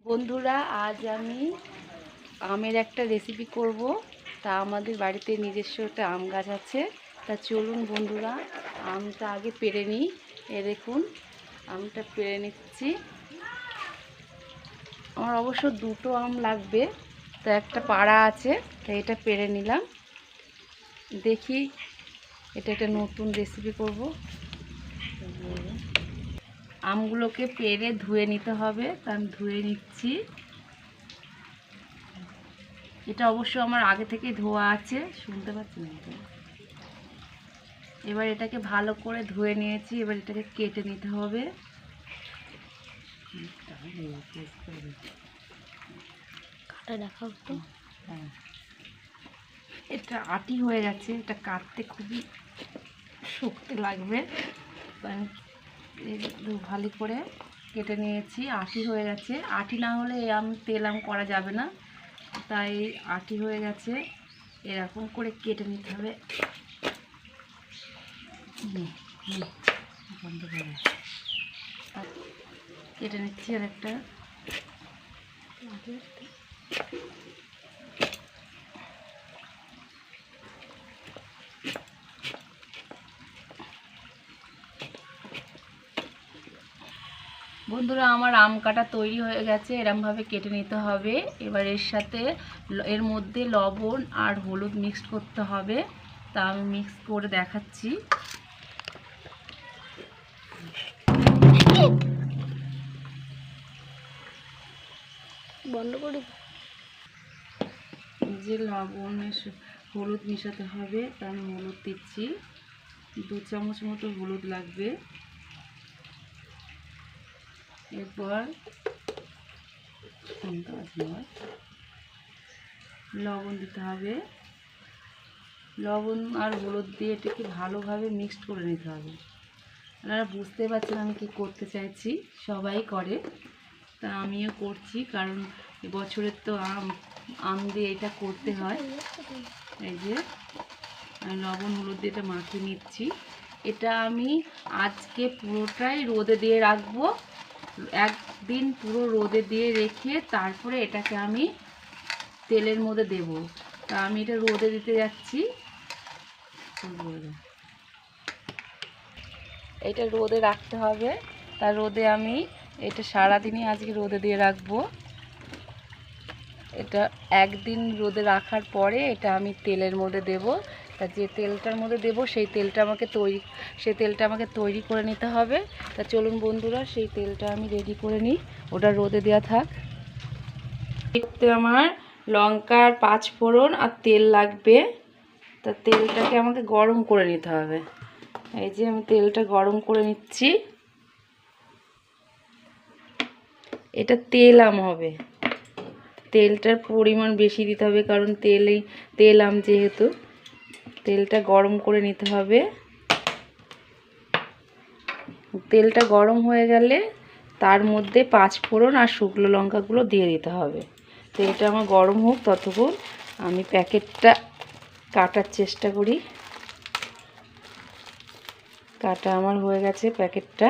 বন্ধুরা, আজ আমি আমের একটা রেসিপি করব। তা আমাদের বাড়িতে নিজস্ব একটা আম গাছ আছে। তা চলুন বন্ধুরা, আমটা আগে পেড়ে নিই। দেখুন, আমটা পেড়ে নিচ্ছি। আমার অবশ্য দুটো আম লাগবে, তো একটা পাড়া আছে, তাই এটা পেড়ে নিলাম। দেখি, এটা একটা নতুন রেসিপি করব। আমগুলোকে পেড়ে ধুয়ে নিতে হবে, তা আমি ধুয়ে নিচ্ছি। এটা অবশ্য আমার আগে থেকেই ধোয়া আছে, শুনতে পাচ্ছেন? এবার এটাকে ভালো করে ধুয়ে নিয়েছি। এবার এটাকে কেটে নিতে হবে। কাটা দেখাও তো। হ্যাঁ, এটা আটি হয়ে গেছে, এটা কাটতে খুবই শক্তি লাগবে। ভালো করে কেটে নিয়েছি। আটি হয়ে গেছে। আটি না হলে এই তেল আম করা যাবে না, তাই আটি হয়ে গেছে। এরকম করে কেটে নিতে হবে। বন্ধ করে কেটে নিচ্ছি। আর একটা বন্ধুরা, আমার আম কাটা তৈরি হয়ে গেছে। এরমভাবে কেটে নিতে হবে। এবার এর মধ্যে লবণ আর হলুদ মিক্সড করতে হবে। তা আমি মিক্স করে দেখাচ্ছি। বন্ধ করে যে লবণ হলুদ মেশাতে হবে, তা আমি হলুদ দিচ্ছি। 2 চামচ মতো হলুদ লাগবে। এরপর লবণ দিতে হবে। লবণ আর হলুদ দিয়ে এটাকে ভালোভাবে মিক্সড করে নিতে হবে। আপনারা বুঝতে পারছেন আমি কি করতে চাইছি। সবাই করে, তা আমিও করছি, কারণ বছরের তো আম দিয়ে এটা করতে হয়। এই যে আমি লবণ হলুদ দিয়ে এটা মাখিয়ে নিচ্ছি। এটা আমি আজকে পুরোটাই রোদে দিয়ে রাখবো। একদিন পুরো রোদে দিয়ে রেখে তারপরে এটাকে আমি তেলের মধ্যে দেব। তা আমি এটা রোদে দিতে যাচ্ছি। এটা রোদে রাখতে হবে। তা রোদে আমি এটা সারাদিনই আজকে রোদে দিয়ে রাখবো। এটা একদিন রোদে রাখার পরে এটা আমি তেলের মধ্যে দেব। তা যে তেলটার মধ্যে দেব সেই তেলটা আমাকে তৈরি করে নিতে হবে। তা চলুন বন্ধুরা, সেই তেলটা আমি রেডি করে নিই। ওটা রোদে দেওয়া থাক। দেখতে আমার লঙ্কার 5 ফোড়ন আর তেল লাগবে। তা তেলটাকে আমাকে গরম করে নিতে হবে। এই যে আমি তেলটা গরম করে নিচ্ছি। এটা তেল আম হবে, তেলটার পরিমাণ বেশি দিতে হবে, কারণ তেল আম যেহেতু। তেলটা গরম করে নিতে হবে। তেলটা গরম হয়ে গেলে তার মধ্যে 5 ফোড়ন আর শুকনো লঙ্কাগুলো দিয়ে দিতে হবে। তেলটা আমার গরম হোক, ততক্ষণ আমি প্যাকেটটা কাটার চেষ্টা করি। কাটা আমার হয়ে গেছে প্যাকেটটা।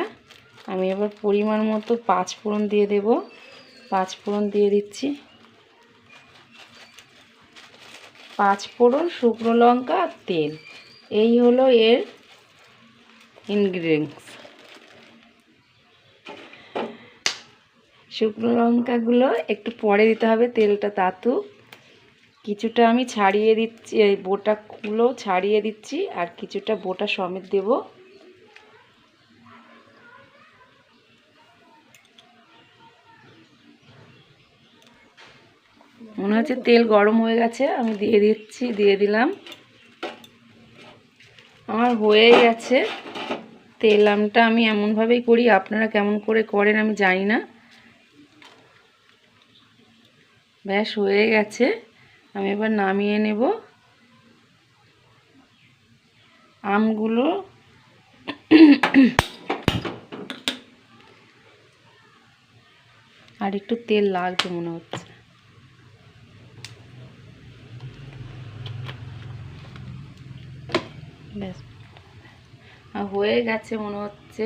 আমি এবার পরিমাণ মতো 5 ফোড়ন দিয়ে দেব। 5 ফোড়ন দিয়ে দিচ্ছি। 5 ফোড়ন, শুকনো লঙ্কা আর তেল, এই হলো এর ইনগ্রিডিয়েন্টস। শুকনো লঙ্কাগুলো একটু পরে দিতে হবে, তেলটা তাতুক। কিছুটা আমি ছাড়িয়ে দিচ্ছি, এই বোটাগুলো ছাড়িয়ে দিচ্ছি, আর কিছুটা বোটা সমেত দেব। মনে হচ্ছে তেল গরম হয়ে গেছে, আমি দিয়ে দিলাম। আমার হয়ে গেছে। তেল আমটা আমি এমনভাবেই করি, আপনারা কেমন করে করেন আমি জানি না। ব্যাস হয়ে গেছে। আমি এবার নামিয়ে নেব। আমগুলো আর একটু তেল লাগবে মনে হচ্ছে। ব্যাস হয়ে গেছে মনে হচ্ছে।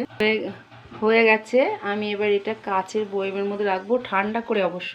হয়ে গেছে। আমি এবার এটা কাচের বয়মের মধ্যে রাখবো, ঠান্ডা করে অবশ্য।